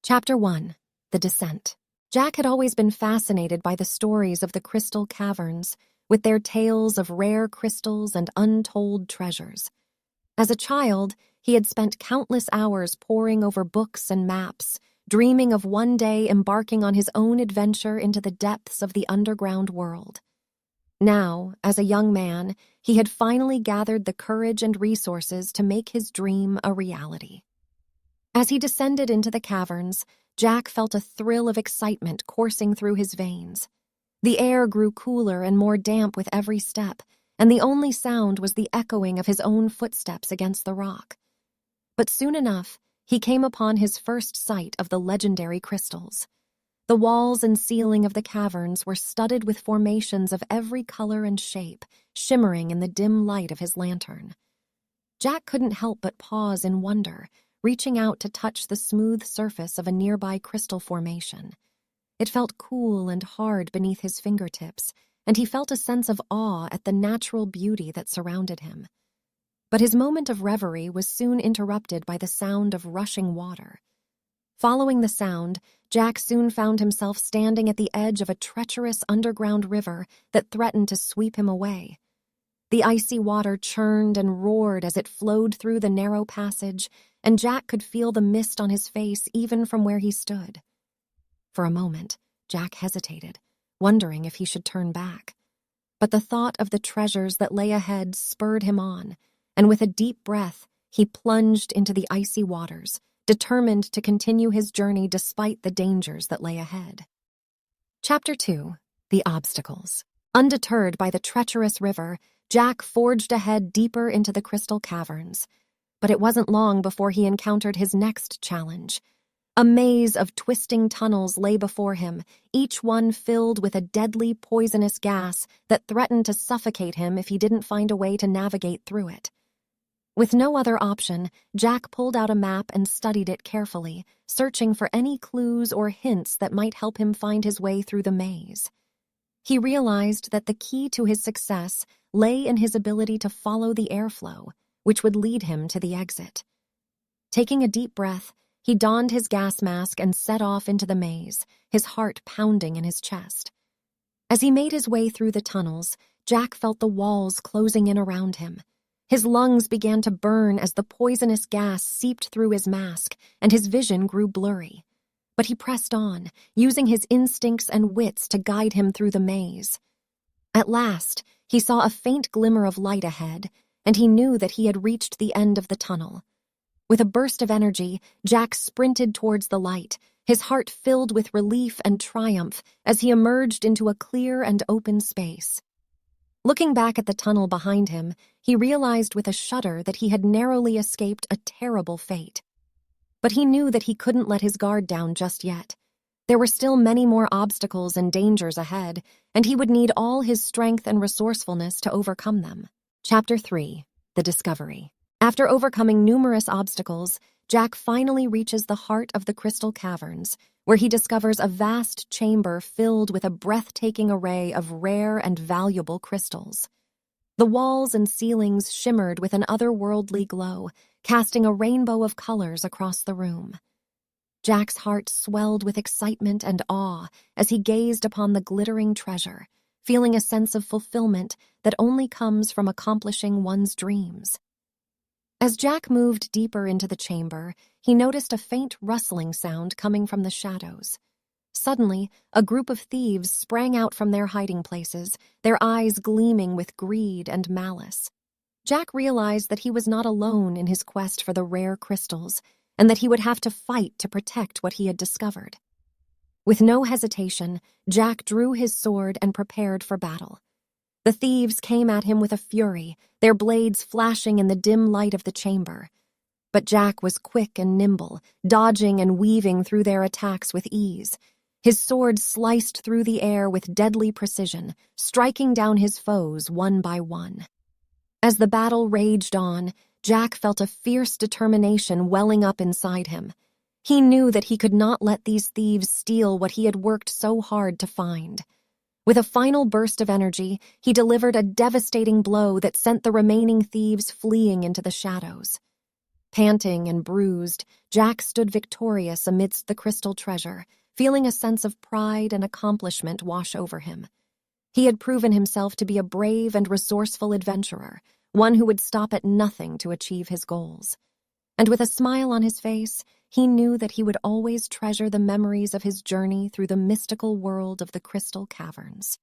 Chapter 1. The Descent. Jack had always been fascinated by the stories of the Crystal Caverns, with their tales of rare crystals and untold treasures. As a child, he had spent countless hours poring over books and maps, dreaming of one day embarking on his own adventure into the depths of the underground world. Now, as a young man, he had finally gathered the courage and resources to make his dream a reality. As he descended into the caverns, Jack felt a thrill of excitement coursing through his veins. The air grew cooler and more damp with every step, and the only sound was the echoing of his own footsteps against the rock. But soon enough, he came upon his first sight of the legendary crystals. The walls and ceiling of the caverns were studded with formations of every color and shape, shimmering in the dim light of his lantern. Jack couldn't help but pause in wonder, reaching out to touch the smooth surface of a nearby crystal formation. It felt cool and hard beneath his fingertips, and he felt a sense of awe at the natural beauty that surrounded him. But his moment of reverie was soon interrupted by the sound of rushing water. Following the sound, Jack soon found himself standing at the edge of a treacherous underground river that threatened to sweep him away. The icy water churned and roared as it flowed through the narrow passage, and Jack could feel the mist on his face even from where he stood. For a moment, Jack hesitated, wondering if he should turn back. But the thought of the treasures that lay ahead spurred him on, and with a deep breath, he plunged into the icy waters, determined to continue his journey despite the dangers that lay ahead. Chapter 2. The Obstacles. Undeterred by the treacherous river, Jack forged ahead deeper into the Crystal Caverns. But it wasn't long before he encountered his next challenge. A maze of twisting tunnels lay before him, each one filled with a deadly, poisonous gas that threatened to suffocate him if he didn't find a way to navigate through it. With no other option, Jack pulled out a map and studied it carefully, searching for any clues or hints that might help him find his way through the maze. He realized that the key to his success lay in his ability to follow the airflow, which would lead him to the exit. Taking a deep breath, he donned his gas mask and set off into the maze, his heart pounding in his chest. As he made his way through the tunnels, Jack felt the walls closing in around him. His lungs began to burn as the poisonous gas seeped through his mask, and his vision grew blurry. But he pressed on, using his instincts and wits to guide him through the maze. At last, he saw a faint glimmer of light ahead, and he knew that he had reached the end of the tunnel. With a burst of energy, Jack sprinted towards the light, his heart filled with relief and triumph as he emerged into a clear and open space. Looking back at the tunnel behind him, he realized with a shudder that he had narrowly escaped a terrible fate. But he knew that he couldn't let his guard down just yet. There were still many more obstacles and dangers ahead, and he would need all his strength and resourcefulness to overcome them. Chapter 3. The Discovery. After overcoming numerous obstacles, Jack finally reaches the heart of the Crystal Caverns, where he discovers a vast chamber filled with a breathtaking array of rare and valuable crystals. The walls and ceilings shimmered with an otherworldly glow, casting a rainbow of colors across the room. Jack's heart swelled with excitement and awe as he gazed upon the glittering treasure, feeling a sense of fulfillment that only comes from accomplishing one's dreams. As Jack moved deeper into the chamber, he noticed a faint rustling sound coming from the shadows. Suddenly, a group of thieves sprang out from their hiding places, their eyes gleaming with greed and malice. Jack realized that he was not alone in his quest for the rare crystals, and that he would have to fight to protect what he had discovered. With no hesitation, Jack drew his sword and prepared for battle. The thieves came at him with a fury, their blades flashing in the dim light of the chamber. But Jack was quick and nimble, dodging and weaving through their attacks with ease. His sword sliced through the air with deadly precision, striking down his foes one by one. As the battle raged on, Jack felt a fierce determination welling up inside him. He knew that he could not let these thieves steal what he had worked so hard to find. With a final burst of energy, he delivered a devastating blow that sent the remaining thieves fleeing into the shadows. Panting and bruised, Jack stood victorious amidst the crystal treasure, feeling a sense of pride and accomplishment wash over him. He had proven himself to be a brave and resourceful adventurer, one who would stop at nothing to achieve his goals. And with a smile on his face, he knew that he would always treasure the memories of his journey through the mystical world of the Crystal Caverns.